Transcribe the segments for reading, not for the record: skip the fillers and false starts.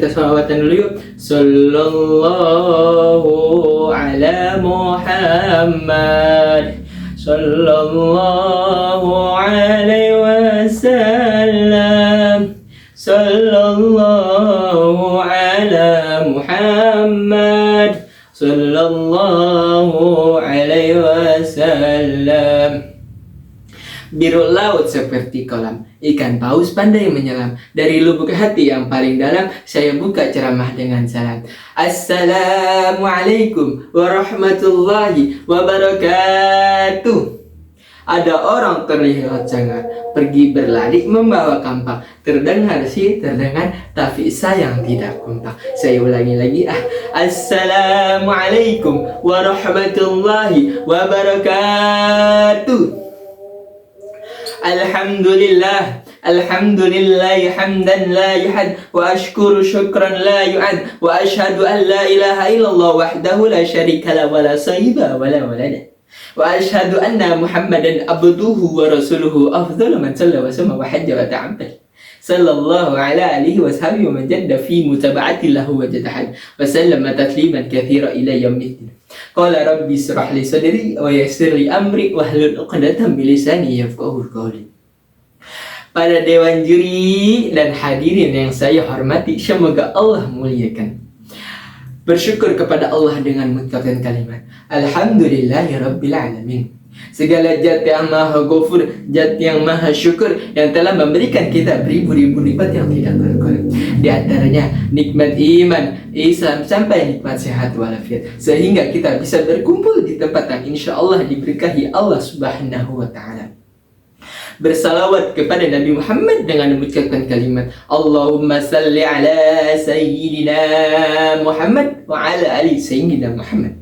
Kita salawatan dulu yuk. Sallallahu ala Muhammad, sallallahu alaihi wasallam, sallallahu ala Muhammad, sallallahu alaihi wasallam. Biru laut seperti kolam, ikan paus pandai menyelam. Dari lubuk hati yang paling dalam, saya buka ceramah dengan salam. Assalamualaikum warahmatullahi wabarakatuh. Ada orang terlihat sangar, pergi berlari membawa kampak. Terdengar sih terdengar, tapi sayang tidak kompak. Saya ulangi lagi. Assalamualaikum warahmatullahi wabarakatuh. Alhamdulillah, alhamdulillah hamdan la yuhad, wa ashkuru syukran la yu'ad, wa ashhadu an la ilaha illallah wahdahu la syarika la wa la sahiba wa la walada, wa ashhadu anna Muhammadan abduhu wa rasuluhu afdalu man shalla wa sama wa hajja wa ta'abbad. Sallallahu ala alihi wa sahbihi wa man jadda fi mutaba'ati lahu wa jadahad wa sallama tasliman katsira ila yaumiddin. Qala rabbi israh li sadri wa yassir li amri wahlul 'uqdatam min lisani yafqahu qawli. Para dewan juri dan hadirin yang saya hormati, semoga Allah muliakan. Bersyukur kepada Allah dengan mengucapkan kalimat Alhamdulillahirabbil alamin. Segala zat yang maha ghafur, zat yang maha syukur, yang telah memberikan kita beribu-ribu nikmat yang tidak berkurang. Di antaranya nikmat iman, Islam, sampai nikmat sehat walafiat, sehingga kita bisa berkumpul di tempat yang insya Allah diberkahi Allah Subhanahu wa Ta'ala. Bersalawat kepada Nabi Muhammad dengan mengucapkan kalimat Allahumma salli ala Sayyidina Muhammad wa ala ali Sayyidina Muhammad.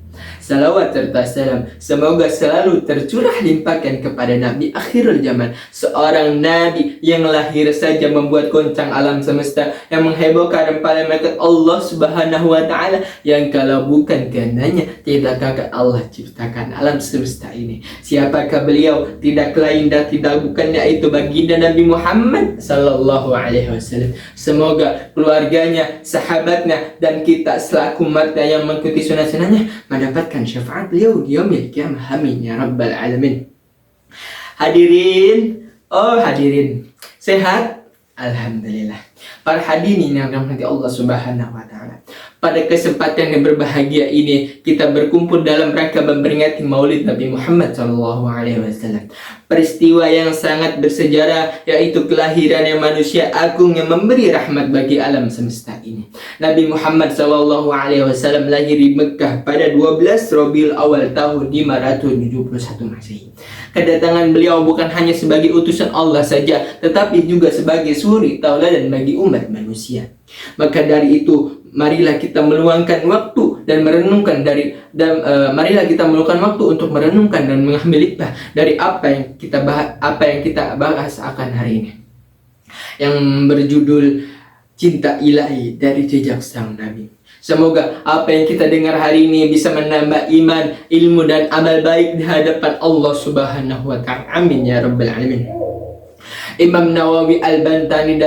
Salawat serta salam semoga selalu tercurah limpahkan kepada Nabi akhirul zaman, seorang Nabi yang lahir saja membuat goncang alam semesta, yang menghebohkan para malaikat Allah Subhanahu wa Ta'ala, yang kalau bukan karenanya tidakkah Allah ciptakan alam semesta ini. Siapakah beliau? Tidak lain dan tidak bukan yaitu baginda Nabi Muhammad sallallahu alaihi wasallam. Semoga keluarganya, sahabatnya, dan kita selaku umatnya yang mengikuti sunnah-sunnahnya mendapatkan syafaat beliau di yaumil qiyamah. Amin ya rabbal alamin. Hadirin, sehat? Alhamdulillah. Para hadirin yang dirahmati Allah Subhanahu wa Ta'ala, pada kesempatan yang berbahagia ini kita berkumpul dalam rangka memperingati Maulid Nabi Muhammad SAW. Peristiwa yang sangat bersejarah, yaitu kelahiran yang manusia agung yang memberi rahmat bagi alam semesta ini. Nabi Muhammad SAW lahir di Mekah pada 12 Rabiul Awal tahun 571 Masehi. Kedatangan beliau bukan hanya sebagai utusan Allah saja, tetapi juga sebagai suri tauladan bagi umat manusia. Maka dari itu, marilah kita meluangkan waktu dan merenungkan marilah kita meluangkan waktu untuk merenungkan dan mengambil hikmah dari apa yang kita bahas akan hari ini, yang berjudul Cinta Ilahi dari Jejak Sang Nabi. Semoga apa yang kita dengar hari ini bisa menambah iman, ilmu, dan amal baik di hadapan Allah Subhanahu wa Ta'ala. Amin ya rabbal alamin. Imam Nawawi Al-Bantani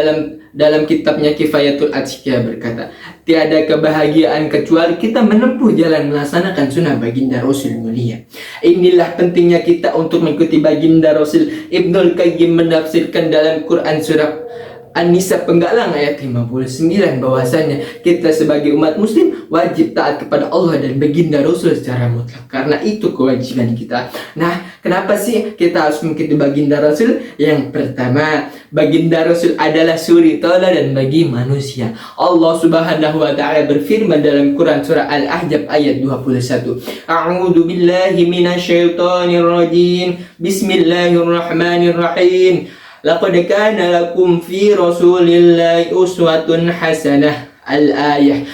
dalam kitabnya Kifayatul Atqiya berkata, tiada kebahagiaan kecuali kita menempuh jalan melaksanakan sunnah baginda Rasul mulia. Inilah pentingnya kita untuk mengikuti baginda Rasul. Ibnul Qayyim menafsirkan dalam Quran surah An-Nisa penggalang ayat 59 bahwasanya kita sebagai umat muslim wajib taat kepada Allah dan baginda Rasul secara mutlak, karena itu kewajiban kita. Nah, kenapa sih kita harus mengikuti baginda Rasul? Yang pertama, baginda Rasul adalah suri tauladan bagi manusia. Allah Subhanahu wa Ta'ala berfirman dalam Quran surah Al-Ahzab ayat 21. A'udzu billahi minasyaitonir rajim. Bismillahirrahmanirrahim. Laqad kana lakum fi Rasulillahi uswatun hasanah. Al-ayah.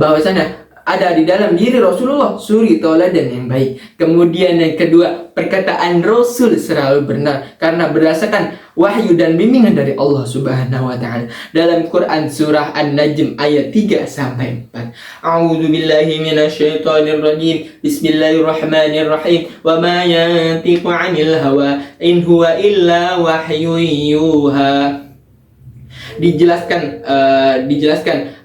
Bahwasanya ada di dalam diri Rasulullah suri tauladan yang baik. Kemudian yang kedua, perkataan Rasul selalu benar karena berdasarkan wahyu dan bimbingan dari Allah Subhanahu wa Ta'ala. Dalam Quran surah An-Najm ayat 3 sampai 4. A'udzu billahi minasyaitonir rajim. Bismillahirrahmanirrahim. Wa ma yantiqu 'anil hawa in huwa illa wahyun yuha. dijelaskan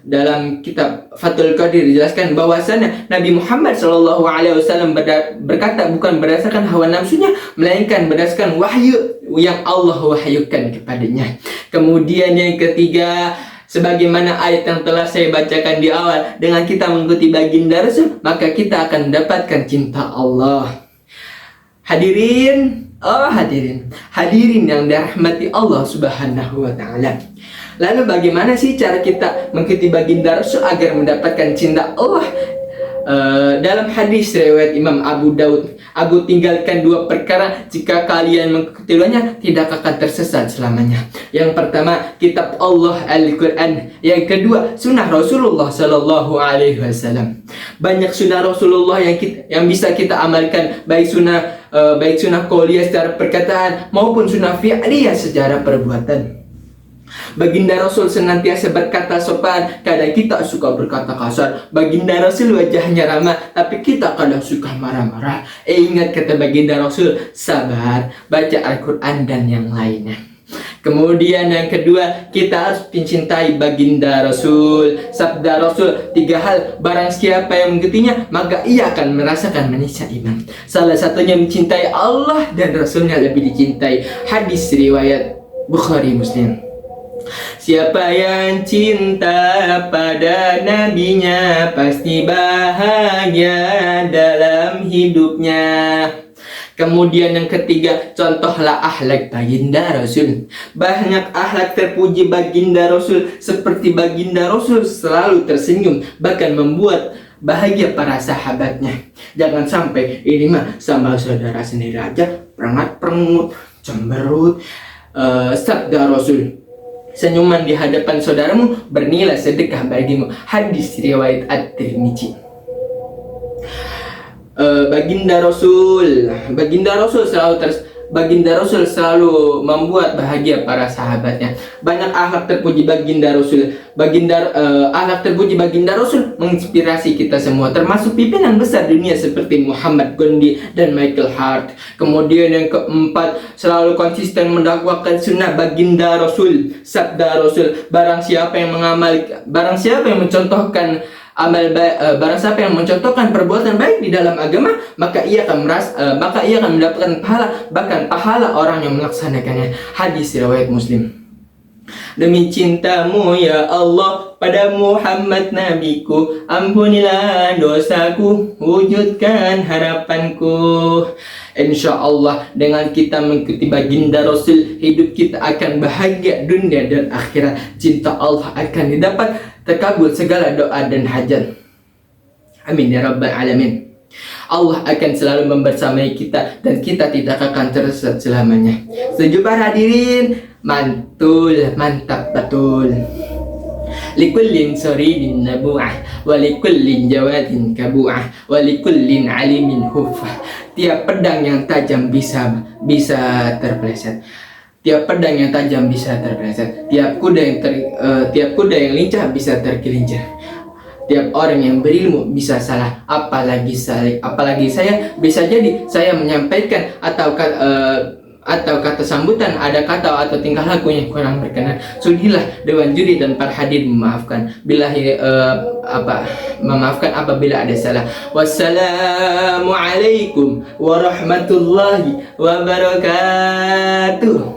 dalam kitab Fathul Qadir, dijelaskan bahwasanya Nabi Muhammad SAW berkata bukan berdasarkan hawa nafsunya, melainkan berdasarkan wahyu yang Allah wahyukan kepadanya. Kemudian yang ketiga, sebagaimana ayat yang telah saya bacakan di awal, dengan kita mengikuti baginda Rasul, maka kita akan mendapatkan cinta Allah. Hadirin yang dirahmati Allah Subhanahu wa taala. Lalu bagaimana sih cara kita mengikuti baginda Rasul agar mendapatkan cinta Allah? Dalam hadis riwayat Imam Abu Daud, aku tinggalkan dua perkara, jika kalian mengikutinya tidak akan tersesat selamanya. Yang pertama, kitab Allah Al-Quran. Yang kedua, sunnah Rasulullah Sallallahu Alaihi Wasallam. Banyak sunnah Rasulullah yang bisa kita amalkan, baik sunnah qauliyah secara perkataan maupun sunnah fi'liyah secara perbuatan. Baginda Rasul senantiasa berkata sopan, kadang kita suka berkata kasar. Baginda Rasul wajahnya ramah, tapi kita kadang suka marah-marah. Ingat kata baginda Rasul, sabar, baca Al-Quran dan yang lainnya. Kemudian yang kedua, kita harus mencintai baginda Rasul. Sabda Rasul, 3 hal, barang siapa yang mengikutinya, maka ia akan merasakan manisnya iman. Salah satunya mencintai Allah dan Rasulnya lebih dicintai. Hadis riwayat Bukhari Muslim. Siapa yang cinta pada nabinya, pasti bahagia dalam hidupnya. Kemudian yang ketiga, contohlah akhlak baginda Rasul. Banyak akhlak terpuji baginda Rasul, seperti baginda Rasul selalu tersenyum, bahkan membuat bahagia para sahabatnya. Jangan sampai ini mah sama saudara sendiri aja perengat-perengut, cemberut. Sabda Rasul, senyuman di hadapan saudaramu bernilai sedekah bagimu. Hadis riwayat At-Tirmidzi. Baginda Rasul selalu membuat bahagia para sahabatnya. Banyak akhlak terpuji baginda Rasul. Akhlak terpuji baginda Rasul menginspirasi kita semua, termasuk pimpinan besar dunia seperti Muhammad Gandhi dan Michael Hart. Kemudian yang keempat, selalu konsisten mendakwakan sunnah baginda Rasul. Sabda Rasul, barang siapa yang mencontohkan barang siapa yang mencontohkan perbuatan baik di dalam agama, maka ia akan mendapatkan pahala, bahkan pahala orang yang melaksanakannya. Hadis riwayat Muslim. Demi cintamu ya Allah pada Muhammad nabiku, ampunilah dosaku, wujudkan harapanku. Insya Allah dengan kita mengikuti baginda Rasul, hidup kita akan bahagia dunia dan akhirat. Cinta Allah akan didapat, terkabul segala doa dan hajat. Amin ya rabbal alamin. Allah akan selalu membersamai kita dan kita tidak akan tersesat selamanya. Setuju para hadirin? Mantul, mantap betul. Likullin soridin nabu'ah, walikullin jawadin kabu'ah, walikullin alimin hufah. Tiap pedang yang tajam bisa terpeleset. Tiap pedang yang tajam bisa terpeleset. Tiap kuda yang lincah bisa tergelincir. Tiap orang yang berilmu bisa salah, apalagi saya. Bisa jadi saya menyampaikan atau kata sambutan, ada kata atau tingkah laku yang kurang berkenan. Sudilah Dewan Juri dan para hadir memaafkan memaafkan apabila ada salah. Wassalamualaikum warahmatullahi wabarakatuh.